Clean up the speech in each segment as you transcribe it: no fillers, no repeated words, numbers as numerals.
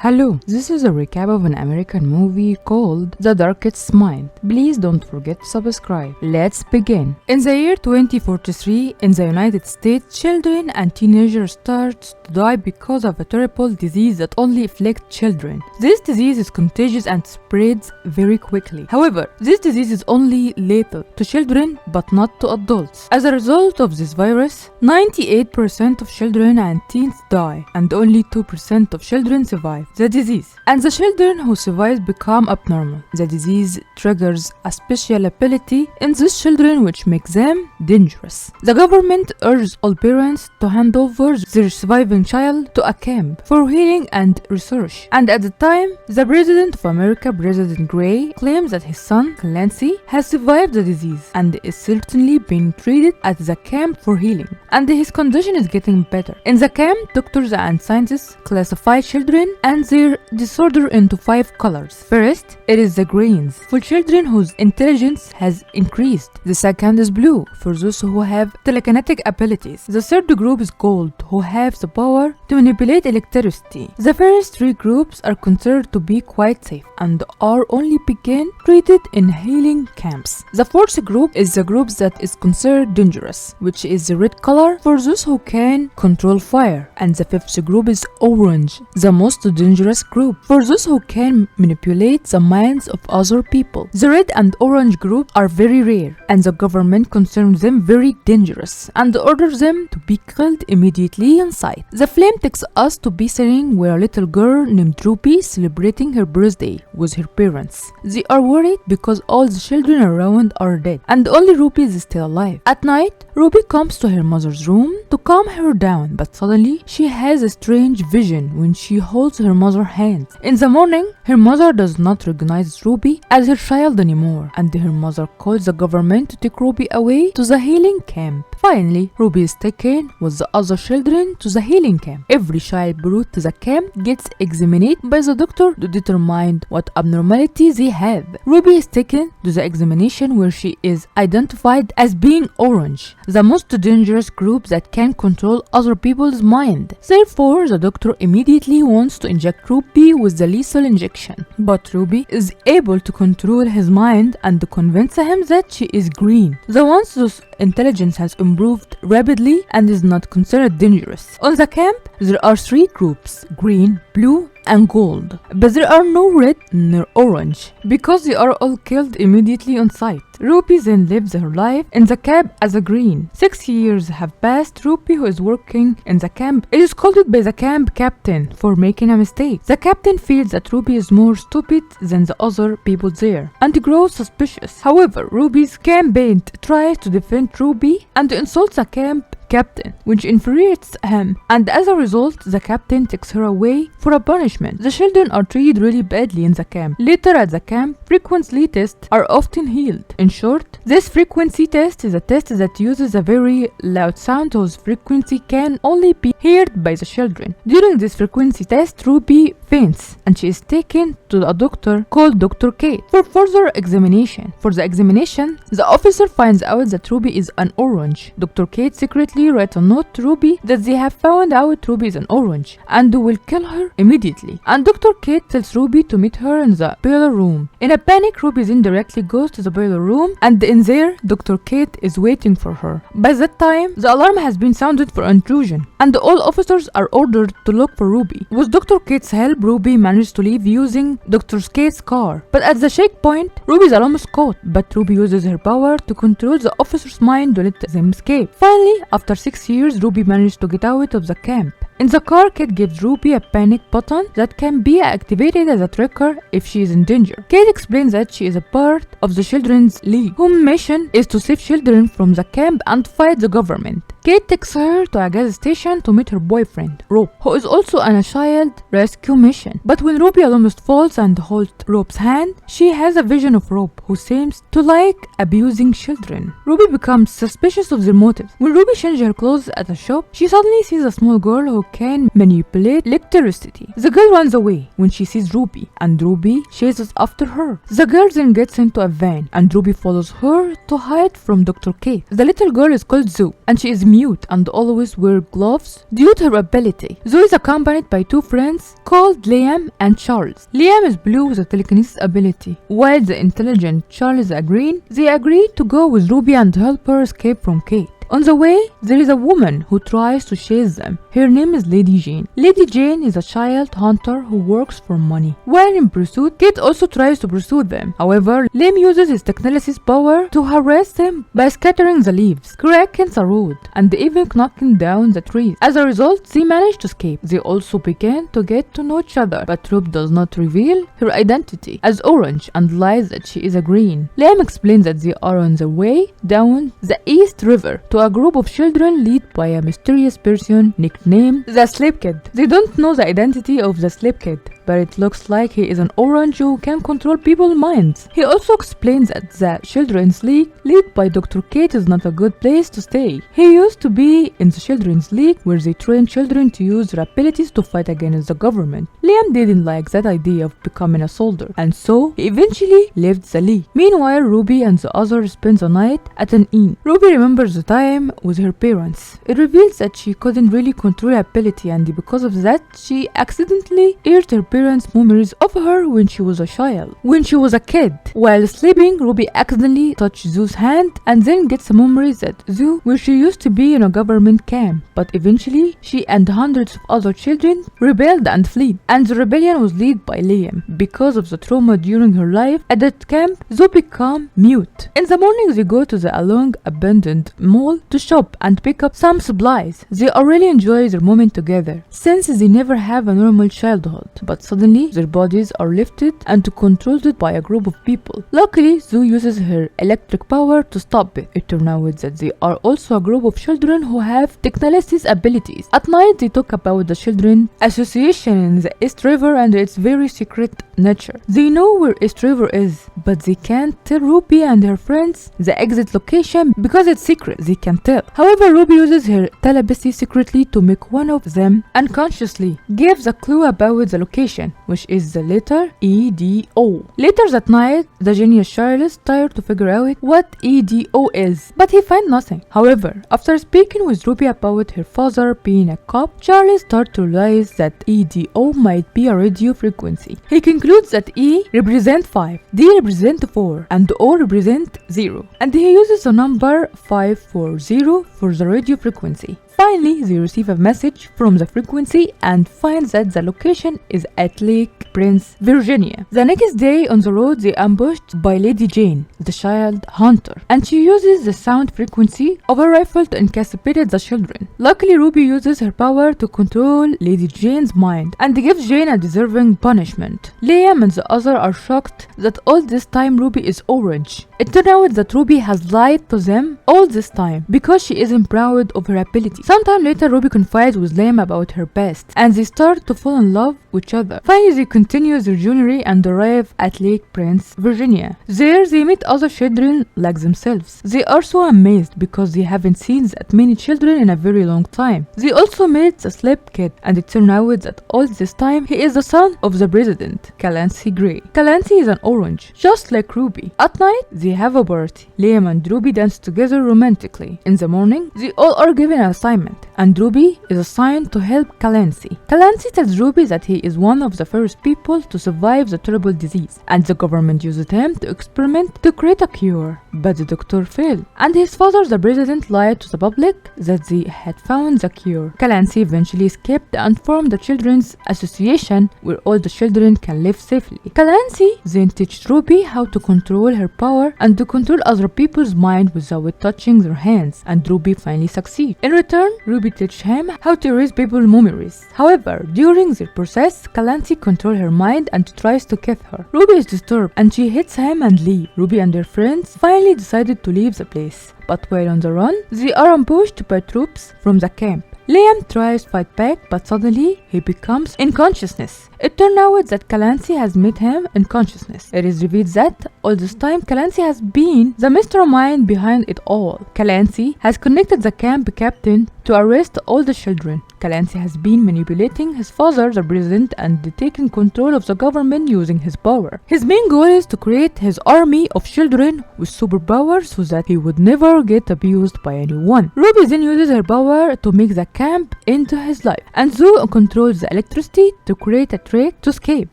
Hello, this is a recap of an American movie called The Darkest Mind. Please don't forget to subscribe. Let's begin. In the year 2043, in the United States, children and teenagers start to die because of a terrible disease that only afflicts children. This disease is contagious and spreads very quickly. However, this disease is only lethal to children but not to adults. As a result of this virus, 98% of children and teens die, and only 2% of children survive the disease. And the children who survive become abnormal. The disease triggers a special ability in these children which makes them dangerous. The government urges all parents to hand over their surviving child to a camp for healing and research. And at the time, the President of America, President Gray, claims that his son, Clancy, has survived the disease and is certainly being treated at the camp for healing. And his condition is getting better. In the camp, doctors and scientists classify children and their disorder into 5 colors. First, it is the greens, for children whose intelligence has increased. The second is blue, for those who have telekinetic abilities. The third group is gold, who have the power to manipulate electricity. The first 3 groups are considered to be quite safe and are only being treated in healing camps. The fourth group is the group that is considered dangerous, which is the red color for those who can control fire. And the fifth group is orange, the most dangerous group, for those who can manipulate the minds of other people. The red and orange group are very rare, and the government considers them very dangerous and orders them to be killed immediately on sight. The film takes us to be sitting where a little girl named Ruby celebrating her birthday with her parents. They are worried because all the children around are dead and only Ruby is still alive. At night, Ruby comes to her mother's room to calm her down, but suddenly she has a strange vision when she holds her mother's hand. In the morning, her mother does not recognize Ruby as her child anymore, and her mother calls the government to take Ruby away to the healing camp. Finally, Ruby is taken with the other children to the healing camp. Every child brought to the camp gets examined by the doctor to determine what abnormality they have. Ruby is taken to the examination where she is identified as being orange, the most dangerous group that can control other people's mind. Therefore, the doctor immediately wants to inject Ruby with the lethal injection. But Ruby is able to control his mind and convince him that she is green, the one whose intelligence has improved rapidly and is not considered dangerous. On the camp, there are 3 groups: green, blue, and gold, but there are no red nor orange because they are all killed immediately on sight. Ruby then lives her life in the camp as a green. 6 years have passed. Ruby, who is working in the camp, is scolded by the camp captain for making a mistake. The captain feels that Ruby is more stupid than the other people there and grows suspicious. However, Ruby's campmate tries to defend Ruby and insults the camp captain, which infuriates him, and as a result, the captain takes her away for a punishment. The children are treated really badly in the camp. Later at the camp, frequency tests are often held. In short, this frequency test is a test that uses a very loud sound whose frequency can only be heard by the children. During this frequency test, Ruby faints and she is taken to a doctor called Dr. Kate for further examination. For the examination, the officer finds out that Ruby is an orange. Dr. Kate secretly writes a note to Ruby that they have found out Ruby is an orange and will kill her immediately. And Dr. Kate tells Ruby to meet her in the boiler room. In a panic, Ruby then directly goes to the boiler room, and in there, Dr. Kate is waiting for her. By that time, the alarm has been sounded for intrusion, and all officers are ordered to look for Ruby. With Dr. Kate's help, Ruby manages to leave using Dr. Kate's car. But at the checkpoint, Ruby is almost caught, but Ruby uses her power to control the officer's mind to let them escape. Finally, after 6 years, Ruby manages to get out of the camp. In the car, Kate gives Ruby a panic button that can be activated as a tracker if she is in danger. Kate explains that she is a part of the Children's League, whose mission is to save children from the camp and fight the government. Kate takes her to a gas station to meet her boyfriend, Rob, who is also on a child rescue mission. But when Ruby almost falls and holds Rob's hand, she has a vision of Rob, who seems to like abusing children. Ruby becomes suspicious of their motives. When Ruby changes her clothes at a shop, she suddenly sees a small girl who can manipulate electricity. The girl runs away when she sees Ruby, and Ruby chases after her. The girl then gets into a van, and Ruby follows her to hide from Dr. Kate. The little girl is called Zoo, and she is mute and always wears gloves due to her ability. Zoo is accompanied by two friends called Liam and Charles. Liam is blue with a telekinesis ability, while the intelligent Charles is green. They agree to go with Ruby and help her escape from Kate. On the way, there is a woman who tries to chase them. Her name is Lady Jane. Lady Jane is a child hunter who works for money. While in pursuit, Kate also tries to pursue them. However, Liam uses his telekinesis power to harass them by scattering the leaves, cracking the road, and even knocking down the trees. As a result, they manage to escape. They also begin to get to know each other, but Ruby does not reveal her identity as orange and lies that she is a green. Liam explains that they are on their way down the East River to a group of children led by a mysterious person nicknamed the Slip Kid. They don't know the identity of the Slip Kid, but it looks like he is an orange who can control people's minds. He also explains that the Children's League, led by Dr. Kate, is not a good place to stay. He used to be in the Children's League, where they train children to use their abilities to fight against the government. Liam didn't like that idea of becoming a soldier, and so he eventually left the league. Meanwhile, Ruby and the others spend the night at an inn. Ruby remembers the time with her parents. It reveals that she couldn't really control her ability, and because of that, she accidentally erased her parents' memories of her when she was a child. When she was a kid, while sleeping, Ruby accidentally touches Zoo's hand and then gets a memory that Zoo, where she used to be in a government camp, but eventually she and hundreds of other children rebelled and fled, and the rebellion was led by Liam. Because of the trauma during her life at that camp, Zoo became mute. In the morning, they go to the long abandoned mall to shop and pick up some supplies. They really enjoy their moment together, since they never have a normal childhood. But suddenly, their bodies are lifted and controlled by a group of people. Luckily, Zoo uses her electric power to stop it. It turns out that they are also a group of children who have telekinesis abilities. At night, they talk about the Children Association in the East River and its very secret nature. They know where East River is, but they can't tell Ruby and her friends the exit location because it's secret. They can tell. However, Ruby uses her telepathy secretly to make one of them unconsciously gives a clue about the location, which is the letter EDO. Later that night, the genius Charles tries to figure out what EDO is, but he finds nothing. However, after speaking with Ruby about her father being a cop, Charles starts to realize that EDO might be a radio frequency. He concludes that E represents 5, D represents 4, and O represents 0, and he uses the number 540 for the radio frequency. Finally, they receive a message from the frequency and find that the location is at Lake Prince, Virginia. The next day on the road, they are ambushed by Lady Jane, the child hunter, and she uses the sound frequency of a rifle to incapacitate the children. Luckily, Ruby uses her power to control Lady Jane's mind and gives Jane a deserving punishment. Liam and the other are shocked that all this time Ruby is orange. It turns out that Ruby has lied to them all this time because she isn't proud of her ability. Sometime later, Ruby confides with Liam about her past, and they start to fall in love with each other. Finally, they continue their journey and arrive at Lake Prince, Virginia. There, they meet other children like themselves. They are so amazed because they haven't seen that many children in a very long time. They also meet the Slip Kid, and it turns out that all this time he is the son of the president, Clancy Gray. Clancy is an orange, just like Ruby. At night, they have a party. Liam and Ruby dance together romantically. In the morning, they all are given an assignment, and Ruby is assigned to help Clancy. Clancy tells Ruby that he is one of the first people to survive the terrible disease, and the government used him to experiment to create a cure, but the doctor failed, and his father, the president, lied to the public that they had found the cure. Clancy eventually escaped and formed the Children's Association, where all the children can live safely. Clancy then teaches Ruby how to control her power and to control other people's mind without touching their hands, and Ruby finally succeeds. In return, Ruby teaches him how to erase people's memories. However, during the process, Clancy controls her mind and tries to kill her. Ruby is disturbed and she hits him and leaves. Ruby and her friends finally decided to leave the place, but while on the run, they are ambushed by troops from the camp. Liam tries to fight back, but suddenly he becomes in consciousness. It turned out that Clancy has met him in consciousness. It is revealed that all this time Clancy has been the mastermind behind it all. Clancy has connected the camp captain to arrest all the children. Clancy has been manipulating his father, the president, and taking control of the government using his power. His main goal is to create his army of children with superpowers so that he would never get abused by anyone. Ruby then uses her power to make the camp into his life, and Zoe controls the electricity to create a track to escape.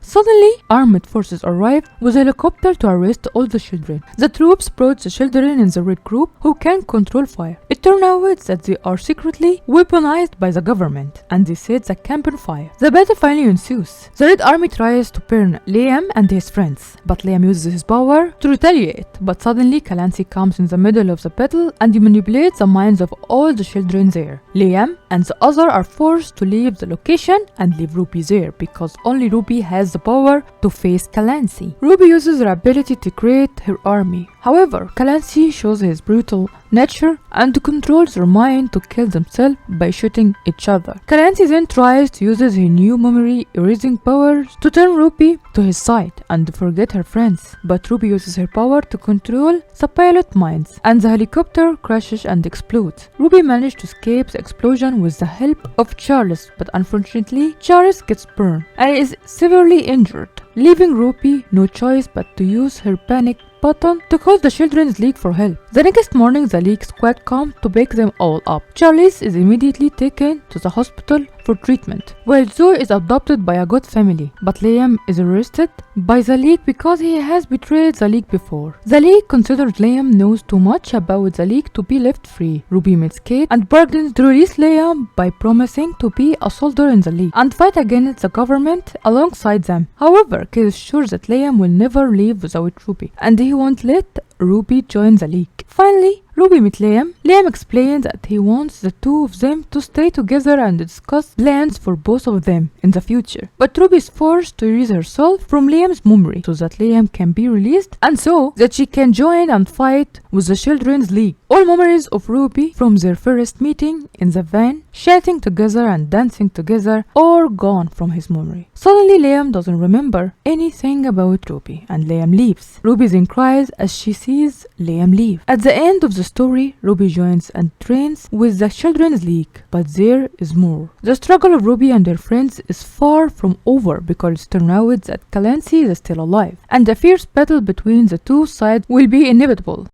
Suddenly, armed forces arrive with a helicopter to arrest all the children. The troops brought the children in the red group who can control fire. It turned out that they are secretly weaponized by the government, and they set the camp on fire. The battle finally ensues. The Red Army tries to burn Liam and his friends, but Liam uses his power to retaliate. But suddenly Clancy comes in the middle of the battle and he manipulates the minds of all the children there. Liam and the others are forced to leave the location and leave Ruby there because only Ruby has the power to face Clancy. Ruby uses her ability to create her army. However, Clancy shows his brutal nature and controls their mind to kill themselves by shooting each other. Clancy then tries to use his new memory erasing powers to turn Ruby to his side and forget her friends, but Ruby uses her power to control the pilot minds and the helicopter crashes and explodes. Ruby managed to escape the explosion with the help of Charles, but unfortunately Charles gets burned and is severely injured, leaving Ruby no choice but to use her panic button to call the children's league for help. The next morning, the league squad comes to pick them all up. Charles is immediately taken to the hospital for treatment, while Zoe is adopted by a good family, but Liam is arrested by the league because he has betrayed the league before. The league considers Liam knows too much about the league to be left free. Ruby meets Kate and bargains to release Liam by promising to be a soldier in the league and fight against the government alongside them. However, Kate is sure that Liam will never leave without Ruby, and he won't let Ruby join the league. Finally, Ruby meets Liam. Liam explains that he wants the two of them to stay together and discuss plans for both of them in the future. But Ruby is forced to erase herself from Liam's memory so that Liam can be released and so that she can join and fight with the Children's League. All memories of Ruby from their first meeting in the van, chatting together and dancing together, are gone from his memory. Suddenly Liam doesn't remember anything about Ruby and Liam leaves. Ruby then cries as she sees Liam leave. At the end of the story, Ruby joins and trains with the Children's League, but there is more. The struggle of Ruby and her friends is far from over because it turns out that Clancy is still alive, and a fierce battle between the two sides will be inevitable.